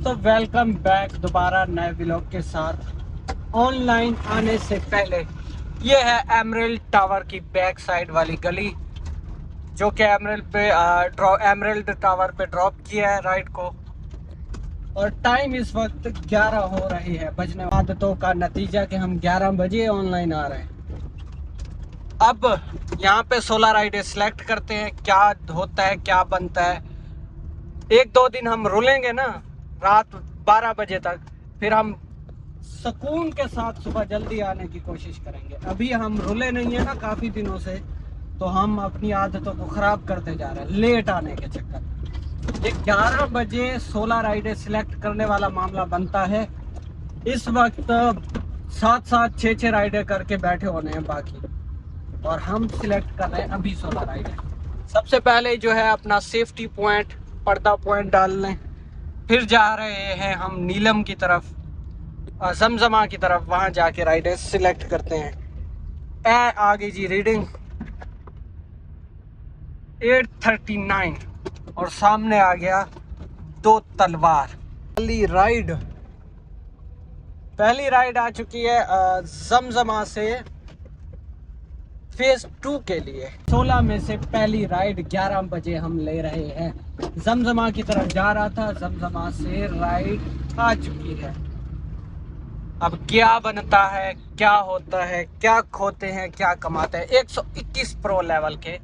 दोस्तों, welcome back दोबारा नए व्लॉग के साथ। ऑनलाइन आने से पहले ये है एमरल्ड टावर की बैक साइड वाली गली, जो कि एमरल्ड टावर पे ड्रॉप किया है राइड को। और टाइम इस वक्त 11 हो रही है बजने। आदतों का नतीजा कि हम 11 बजे ऑनलाइन आ रहे हैं। अब यहाँ पे 16 राइडें सिलेक्ट करते हैं, क्या होता है क्या बनता है। एक दो दिन हम रुलेंगे ना रात 12 बजे तक, फिर हम सुकून के साथ सुबह जल्दी आने की कोशिश करेंगे। अभी हम रुले नहीं है ना काफ़ी दिनों से, तो हम अपनी आदतों को ख़राब करते जा रहे हैं लेट आने के चक्कर में। ये 11 बजे 16 राइडें सिलेक्ट करने वाला मामला बनता है। इस वक्त 7-7, 6-6 राइडें करके बैठे होने हैं बाकी, और हम सिलेक्ट कर रहे हैं अभी 16 राइडें। सबसे पहले जो है अपना सेफ्टी पॉइंट, पर्दा पॉइंट डालने, फिर जा रहे हैं हम नीलम की तरफ, जमजमा की तरफ। वहाँ जाके राइडें सिलेक्ट करते हैं। आ गई जी रीडिंग 8:39 और सामने आ गया 2 तलवार। पहली राइड आ चुकी है जमजमा से फेज 2 के लिए। 16 में से पहली राइड 11 बजे हम ले रहे हैं। जमजमा की तरफ जा रहा था, जमजमा से राइड आ चुकी है। अब क्या बनता है, क्या होता है, क्या खोते हैं, क्या कमाते हैं। 121 प्रो लेवल के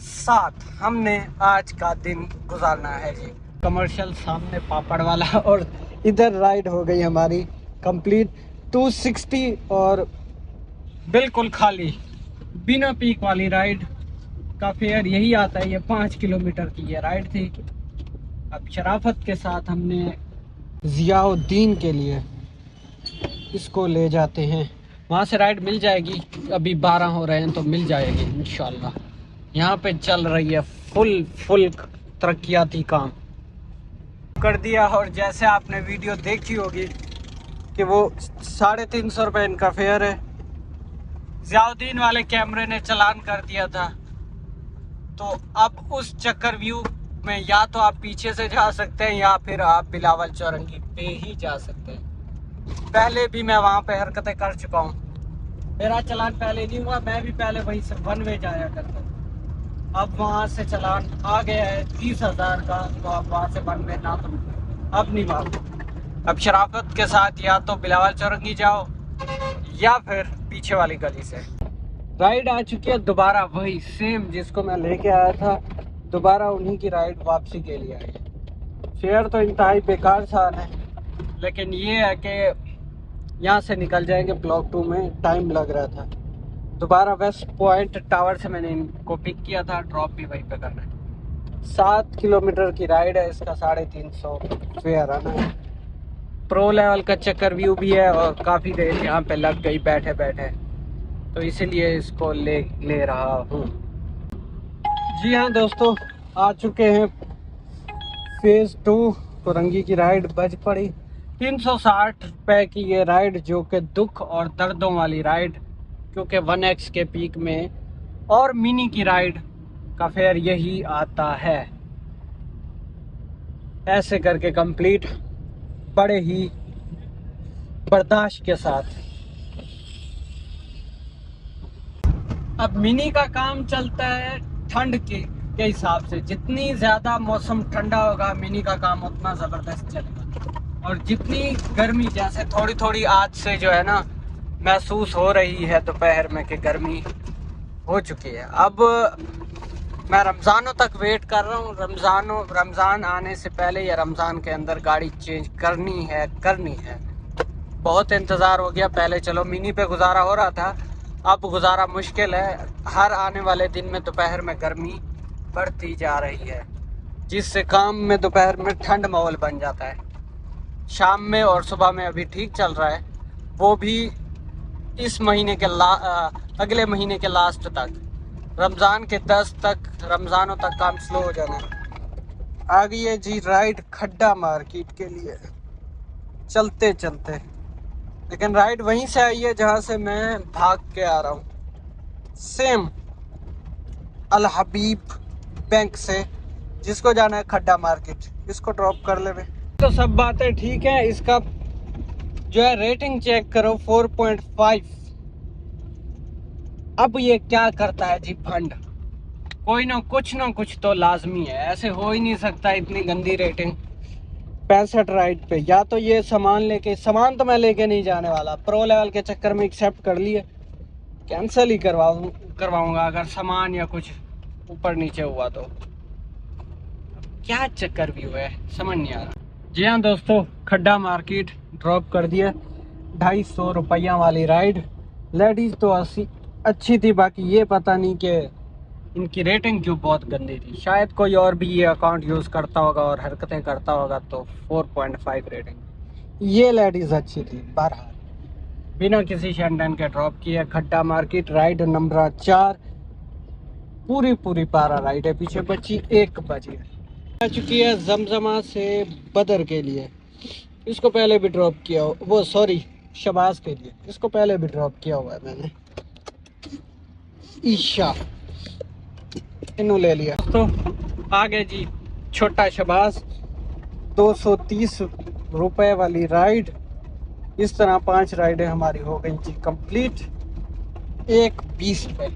साथ हमने आज का दिन गुजारना है जी। कमर्शियल सामने पापड़ वाला, और इधर राइड हो गई हमारी कंप्लीट 260 और बिल्कुल खाली बिना पीक वाली राइड का फेयर यही आता है। ये 5 किलोमीटर की ये राइड थी। अब शराफत के साथ हमने जियाउद्दीन के लिए इसको ले जाते हैं। वहाँ से राइड मिल जाएगी, अभी 12 हो रहे हैं तो मिल जाएगी इंशाल्लाह। यहाँ पे चल रही है फुल तरक्याती काम कर दिया। और जैसे आपने वीडियो देखी होगी कि वो 350 रुपये इनका फेयर है। जियाउद्दीन वाले कैमरे ने चालान कर दिया था, तो अब उस चक्कर व्यू में या तो आप पीछे से जा सकते हैं या फिर आप बिलावल चौरंगी पे ही जा सकते हैं। पहले भी मैं वहाँ पे हरकतें कर चुका हूँ। मेरा चालान पहले नहीं हुआ, मैं भी पहले वहीं से 1 वे जाया करता हूँ। अब वहाँ से चालान आ गया है 30,000 का, तो अब वहाँ से 1 वे ना, तो अब नहीं मांगो। अब शराफत के साथ या तो बिलावल चौरंगी जाओ या फिर पीछे वाली गली से। राइड आ चुकी है दोबारा, वही सेम जिसको मैं लेके आया था, दोबारा उन्हीं की राइड वापसी के लिए आई है। फेयर तो इंतहाई बेकार सा है, लेकिन ये है कि यहाँ से निकल जाएंगे ब्लॉक 2 में। टाइम लग रहा था। दोबारा वेस्ट पॉइंट टावर से मैंने इनको पिक किया था, ड्रॉप भी वहीं पे करना है। 7 किलोमीटर की राइड है, इसका 350 फेयर आना है। प्रो लेवल का चक्कर व्यू भी है और काफ़ी देर यहाँ पे लग गई बैठे बैठे, तो इसीलिए इसको ले रहा हूँ। जी हाँ दोस्तों, आ चुके हैं फेज 2। चौरंगी की राइड बज पड़ी 360 रुपये की ये राइड, जो कि दुख और दर्दों वाली राइड, क्योंकि 1x के पीक में और मिनी की राइड का फेयर यही आता है। ऐसे करके कंप्लीट बड़े ही बर्दाश्त के साथ। अब मिनी का काम चलता है ठंड के हिसाब से। जितनी ज़्यादा मौसम ठंडा होगा, मिनी का काम उतना ज़बरदस्त चलेगा। और जितनी गर्मी, जैसे थोड़ी थोड़ी आज से जो है ना महसूस हो रही है दोपहर में कि गर्मी हो चुकी है। अब मैं रमज़ानों तक वेट कर रहा हूँ। रमज़ान आने से पहले या रमज़ान के अंदर गाड़ी चेंज करनी है। बहुत इंतज़ार हो गया। पहले चलो मिनी पे गुजारा हो रहा था, अब गुजारा मुश्किल है। हर आने वाले दिन में दोपहर में गर्मी बढ़ती जा रही है, जिससे काम में दोपहर में ठंड माहौल बन जाता है। शाम में और सुबह में अभी ठीक चल रहा है, वो भी इस महीने के अगले महीने के लास्ट तक, रमज़ान के 10 तक, रमज़ानों तक काम स्लो हो जाना है। आ गई है जी राइड खड्डा मार्केट के लिए चलते चलते, लेकिन राइड वहीं से आई है जहाँ से मैं भाग के आ रहा हूँ। सेम अल हबीब बैंक से जिसको जाना है खड्डा मार्केट, इसको ड्रॉप कर ले। तो सब बातें ठीक है, इसका जो है रेटिंग चेक करो 4.5। अब ये क्या करता है जी फंड, कोई ना कुछ तो लाजमी है, ऐसे हो ही नहीं सकता इतनी गंदी रेटिंग 65 राइड पे। या तो ये सामान तो मैं लेके नहीं जाने वाला, प्रो लेवल के चक्कर में एक्सेप्ट कर लिए, कैंसिल ही करवाऊंगा अगर सामान या कुछ ऊपर नीचे हुआ तो। क्या चक्कर भी हुआ है समझ नहीं आ रहा। जी हाँ दोस्तों, खड्डा मार्केट ड्रॉप कर दिया, 250 रुपया वाली राइड। लेडीज तो अच्छी थी, बाकी ये पता नहीं कि इनकी रेटिंग क्यों बहुत गंदी थी। शायद कोई और भी ये अकाउंट यूज़ करता होगा और हरकतें करता होगा, तो 4.5 रेटिंग। ये लेडीज अच्छी थी, बहरहाल बिना किसी शेंडन के ड्रॉप किया। खड्डा मार्केट राइड नंबर 4, पूरी पारा राइड है, पीछे बची 1 बजे आ चुकी है जमजमा से बदर के लिए। इसको पहले भी ड्रॉप किया, वो सॉरी शबाज के लिए, इसको पहले भी ड्रॉप किया हुआ है मैंने। ईशा इन्हों ले लिया। तो आगे जी छोटा शबाज, 230 रुपए वाली राइड। इस तरह 5 राइडें हमारी हो गई जी कंप्लीट 1:20 पे।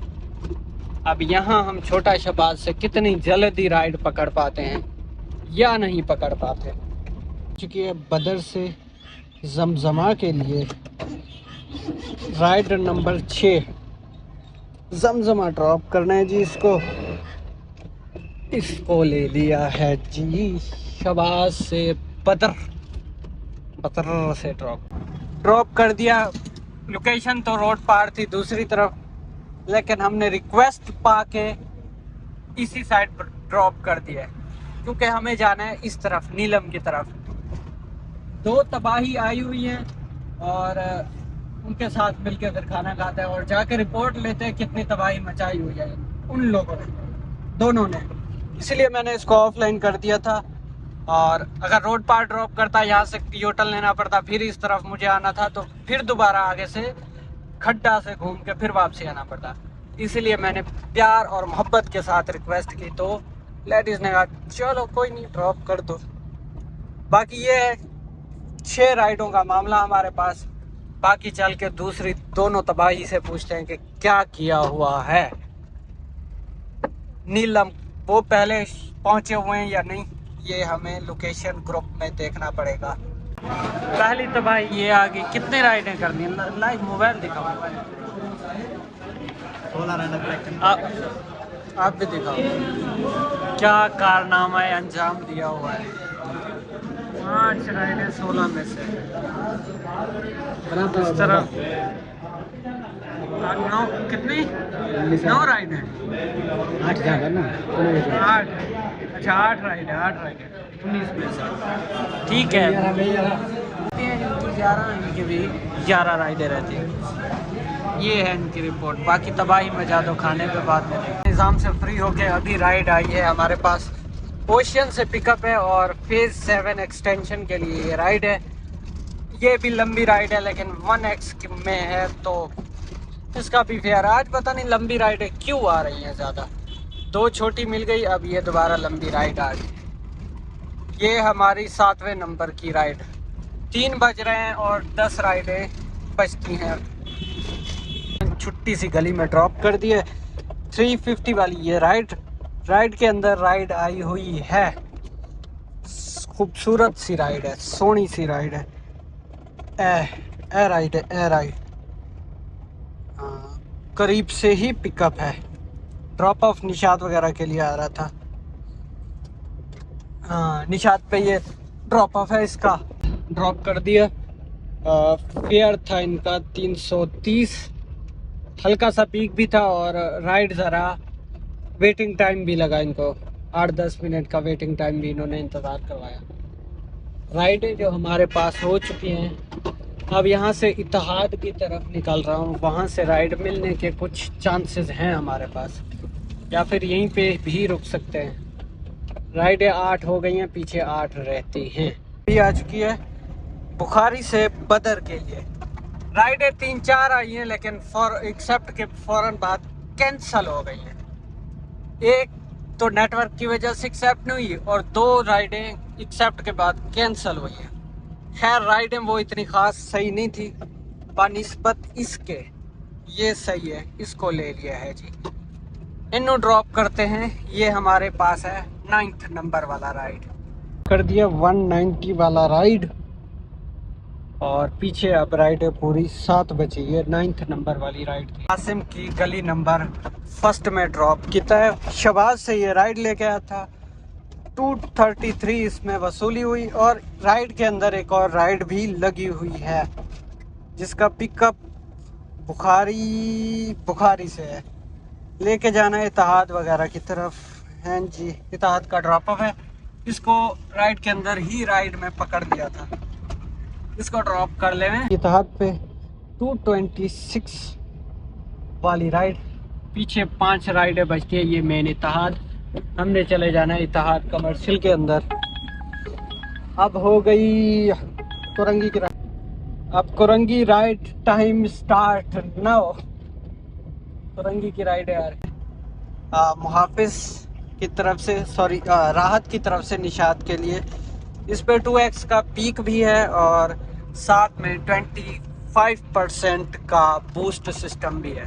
अब यहाँ हम छोटा शबाज से कितनी जल्दी राइड पकड़ पाते हैं या नहीं पकड़ पाते। चूँकि है बदर से जमजमा के लिए राइड नंबर 6, जमजमा ड्रॉप करना है जी। इसको ले लिया है जी शबाज से बदर से ड्रॉप कर दिया। लोकेशन तो रोड पार थी दूसरी तरफ, लेकिन हमने रिक्वेस्ट पा के इसी साइड पर ड्रॉप कर दिया क्योंकि हमें जाना है इस तरफ, नीलम की तरफ। 2 तबाही आई हुई हैं और उनके साथ मिलकर फिर खाना खाते हैं और जाकर रिपोर्ट लेते हैं कितनी तबाही मचाई हुई है उन लोगों ने, दोनों ने। इसलिए मैंने इसको ऑफलाइन कर दिया था। और अगर रोड पार ड्रॉप करता, यहाँ से यूटर्न लेना पड़ता, फिर इस तरफ मुझे आना था, तो फिर दोबारा आगे से खड्डा से घूम के फिर वापसी आना पड़ता। इसलिए मैंने प्यार और मोहब्बत के साथ रिक्वेस्ट की, तो लेडीज़ ने कहा चलो कोई नहीं ड्रॉप कर दो। बाकी ये है 6 राइडों का मामला हमारे पास। बाकी चल के दूसरी दोनों तबाही से पूछते हैं कि क्या किया हुआ है। नीलम वो पहले पहुंचे हुए हैं या नहीं, ये हमें लोकेशन ग्रुप में देखना पड़ेगा। पहली तबाही ये आ गई। कितने राइडें करनी, लाइव मोबाइल दिखाओ, आप भी दिखाओ। क्या कारनामा अंजाम दिया हुआ है। 5 राइडें 16 में से इस तरह 9, कितनी 9 राइड है, 8 जाएगा ना, 8। अच्छा 8 राइड है, 19 में से ठीक है। 11 इनकी भी 11 राइडें रहती हैं। ये है इनकी रिपोर्ट। बाकी तबाही मचा दो खाने पे बाद में। निज़ाम से फ्री होके अभी राइड आई है हमारे पास, ओशियन से पिकअप है और फेज़ 7 एक्सटेंशन के लिए ये राइड है। ये भी लंबी राइड है लेकिन 1x में है, तो इसका भी फेयर। आज पता नहीं लंबी राइडें क्यों आ रही हैं ज़्यादा। 2 छोटी मिल गई, अब ये दोबारा लंबी राइड आ गई। ये हमारी 7वें नंबर की राइड। 3 बज रहे हैं और 10 राइडें बचती हैं। छुट्टी सी गली में ड्रॉप कर दिए। 350 वाली ये राइड के अंदर राइड आई हुई है। खूबसूरत सी राइड है, सोहनी सी राइड है। ए राइड करीब से ही पिकअप है। ड्रॉप ऑफ निशात वगैरह के लिए आ रहा था। हाँ निशात पे ये ड्रॉप ऑफ है, इसका ड्रॉप कर दिया। फेयर था इनका 330, हल्का सा पीक भी था और राइड ज़रा वेटिंग टाइम भी लगा इनको, 8-10 मिनट का वेटिंग टाइम भी इन्होंने इंतज़ार करवाया। राइडें जो हमारे पास हो चुकी हैं, अब यहाँ से इत्तेहाद की तरफ निकल रहा हूँ। वहाँ से राइड मिलने के कुछ चांसेस हैं हमारे पास, या फिर यहीं पे भी रुक सकते हैं। राइडें 8 हो गई हैं, पीछे 8 रहती हैं। भी आ चुकी है बुखारी से बदर के लिए। राइडें 3-4 आई हैं लेकिन एक्सेप्ट के फ़ौरन बाद कैंसिल हो गई हैं। एक तो नेटवर्क की वजह से एक्सेप्ट नहीं हुई और 2 राइडें एक्सेप्ट के बाद कैंसिल हुई है। खैर राइड वो इतनी खास सही नहीं थी, बनिस्बत इसके ये सही है, इसको ले लिया है जी। इन्हों ड्रॉप करते हैं। ये हमारे पास है 9th नंबर वाला राइड, कर दिया 190 वाला राइड, और पीछे अब राइड है पूरी 7 बची है। 9th नंबर वाली राइड थी। कासिम की गली नंबर फर्स्ट में ड्रॉप किया है। शबाज से ये राइड लेके आया था। 233 इसमें वसूली हुई, और राइड के अंदर एक और राइड भी लगी हुई है जिसका पिकअप बुखारी से है। लेके जाना है इत्तेहाद वगैरह की तरफ है जी। इत्तेहाद का ड्रॉप अप है। इसको राइड के अंदर ही राइड में पकड़ लिया था, इसको ड्रॉप कर ले इत्तेहाद पे। 226 वाली राइड, पीछे 5 राइडें बचती है। ये मेन इत्तेहाद, हमने चले जाना है इत्तेहाद कमर्शियल के अंदर। अब हो गई कोरंगी की राइड। अब Korangi ride time start now. Korangi की राइड है यार। मुहाफिज की तरफ से, सॉरी राहत की तरफ से निशात के लिए। इस पे 2x का पीक भी है, और साथ में 25% का बूस्ट सिस्टम भी है।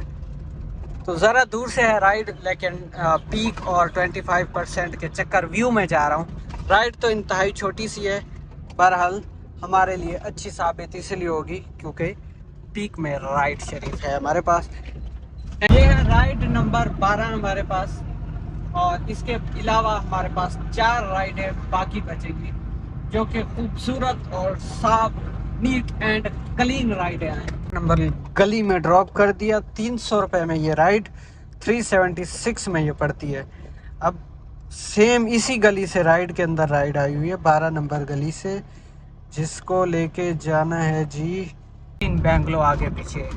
तो ज़रा दूर से है राइड, लेकिन पीक और 25% के चक्कर व्यू में जा रहा हूँ। राइड तो इंतहाई छोटी सी है, बहरहाल हमारे लिए अच्छी साबित इसलिए होगी क्योंकि पीक में राइड शरीफ है हमारे पास। ये है राइड नंबर 12 हमारे पास, और इसके अलावा हमारे पास 4 राइडें बाकी बचेंगी जो कि खूबसूरत और साफ, नीट एंड क्लीन राइडें हैं। नंबर गली में ड्रॉप कर दिया। 300 रुपये में ये राइड 376 में ये पड़ती है। अब सेम इसी गली से राइड के अंदर राइड आई हुई है 12 नंबर गली से, जिसको लेके जाना है जी इन बैंगलो आगे पीछे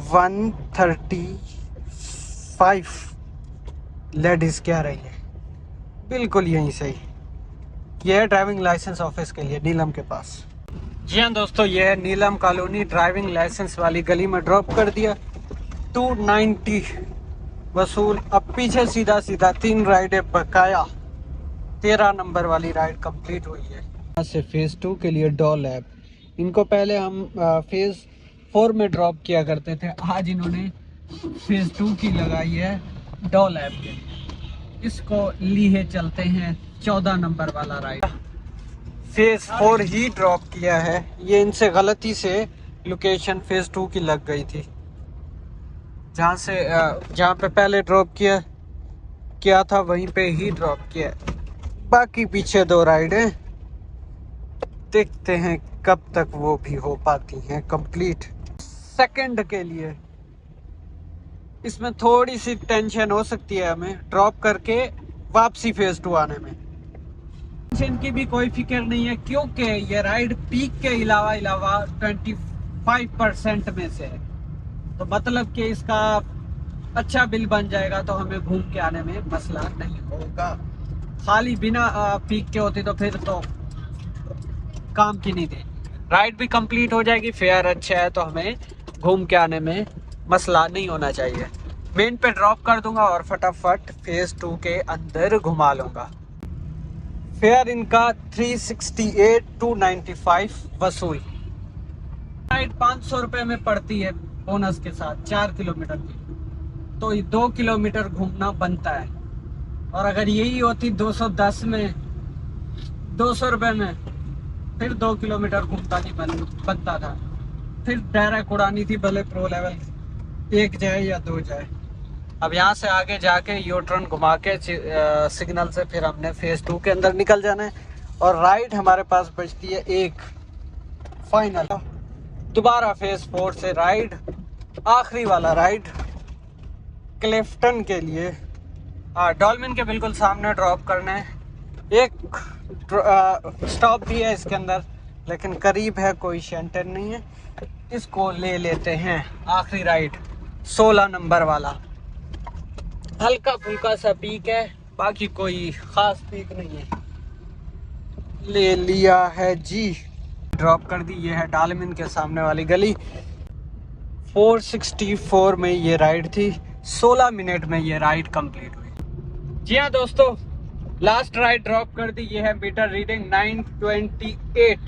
135 लेडीज क्या रही है, बिल्कुल यहीं सही। यह है ड्राइविंग लाइसेंस ऑफिस के लिए नीलम के पास। जी हाँ दोस्तों, ये है नीलम कॉलोनी। ड्राइविंग लाइसेंस वाली गली में ड्रॉप कर दिया। 290 वसूल। अब पीछे सीधा 3 राइडें बकाया। 13 नंबर वाली राइड कंप्लीट हुई है। यहाँ से फेज़ 2 के लिए डॉल ऐप, इनको पहले हम फेज़ 4 में ड्रॉप किया करते थे। आज इन्होंने फेज़ 2 की लगाई है डॉल ऐप के लिए। इसको लिए चलते हैं 14 नंबर वाला राइड। फेज़ 4 ही ड्रॉप किया है। ये इनसे गलती से लोकेशन फेज़ 2 की लग गई थी, जहाँ पे पहले ड्रॉप किया था वहीं पे ही ड्रॉप किया। बाकी पीछे 2 राइडें, देखते हैं कब तक वो भी हो पाती हैं कंप्लीट। सेकंड के लिए इसमें थोड़ी सी टेंशन हो सकती है हमें ड्रॉप करके वापसी फेज़ 2 आने में। टेंशन की भी कोई फिक्र नहीं है, क्योंकि ये राइड पीक के अलावा 25% में से है। तो मतलब कि इसका अच्छा बिल बन जाएगा, तो हमें घूम के आने में मसला नहीं होगा। खाली बिना पीक के होती तो फिर तो काम की नहीं थी। राइड भी कंप्लीट हो जाएगी, फेयर अच्छा है, तो हमें घूम के आने में मसला नहीं होना चाहिए। मेन पे ड्रॉप कर दूंगा और फटाफट फेज़ 2 के अंदर घुमा लूँगा। फेयर इनका 368 295 वसूल। राइड 500 रुपये में पड़ती है बोनस के साथ 4 किलोमीटर की, तो 2 किलोमीटर घूमना बनता है। और अगर यही होती 210 में 200 रुपये में, फिर 2 किलोमीटर घूमता नहीं बनता था। फिर डायरेक्ट उड़ानी थी, भले प्रो लेवल 1 जाए या 2 जाए। अब यहाँ से आगे जाके यू टर्न घुमा के सिग्नल से फिर हमने फेज़ 2 के अंदर निकल जाना है। और राइड हमारे पास बचती है एक फाइनल। दोबारा फेज़ 4 से राइड, आखिरी वाला राइड क्लिफ्टन के लिए। डॉल्फिन के बिल्कुल सामने ड्रॉप करना है। एक स्टॉप भी है इसके अंदर, लेकिन करीब है, कोई शेंटर नहीं है। इसको ले लेते हैं आखिरी राइड 16 नंबर वाला। हल्का फुल्का सा पीक है, बाकी कोई ख़ास पीक नहीं है। ले लिया है जी, ड्रॉप कर दी। ये है डालमिन के सामने वाली गली। 464 में ये राइड थी। 16 मिनट में ये राइड कंप्लीट हुई। जी हाँ दोस्तों, लास्ट राइड ड्रॉप कर दी। ये है मीटर रीडिंग 928।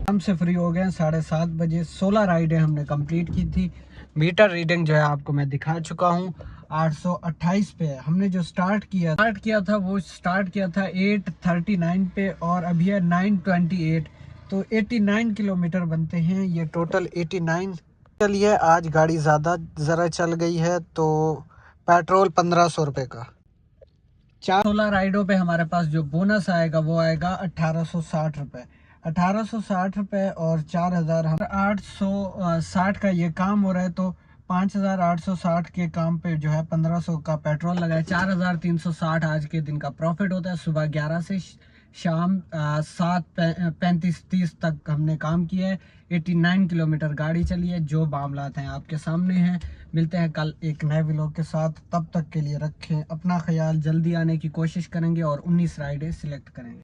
हम से फ्री हो गए 7:30 बजे। 16 राइडें हमने कंप्लीट की थी। मीटर रीडिंग जो है आपको मैं दिखा चुका हूँ 828 पे। हमने जो स्टार्ट किया था वो स्टार्ट किया था 839 पे और अभी है 928। तो 89 किलोमीटर बनते हैं ये टोटल 89। चलिए आज गाड़ी ज़रा चल गई है तो पेट्रोल 1500 रुपये का। 16 राइडों पे हमारे पास जो बोनस आएगा वो आएगा 1860 रुपये। 1860 रुपये और 4000 हम 860 का ये काम हो रहा है तो 5860 के काम पे जो है 1500 का पेट्रोल लगा है। 4360 आज के दिन का प्रॉफिट होता है। सुबह 11 से शाम 7:35-30 तक हमने काम किया है। 89 किलोमीटर गाड़ी चली है। जो मामलात हैं आपके सामने हैं। मिलते हैं कल एक नए व्लॉग के साथ। तब तक के लिए रखें अपना ख्याल। जल्दी आने की कोशिश करेंगे और 19 राइडें सिलेक्ट करेंगे।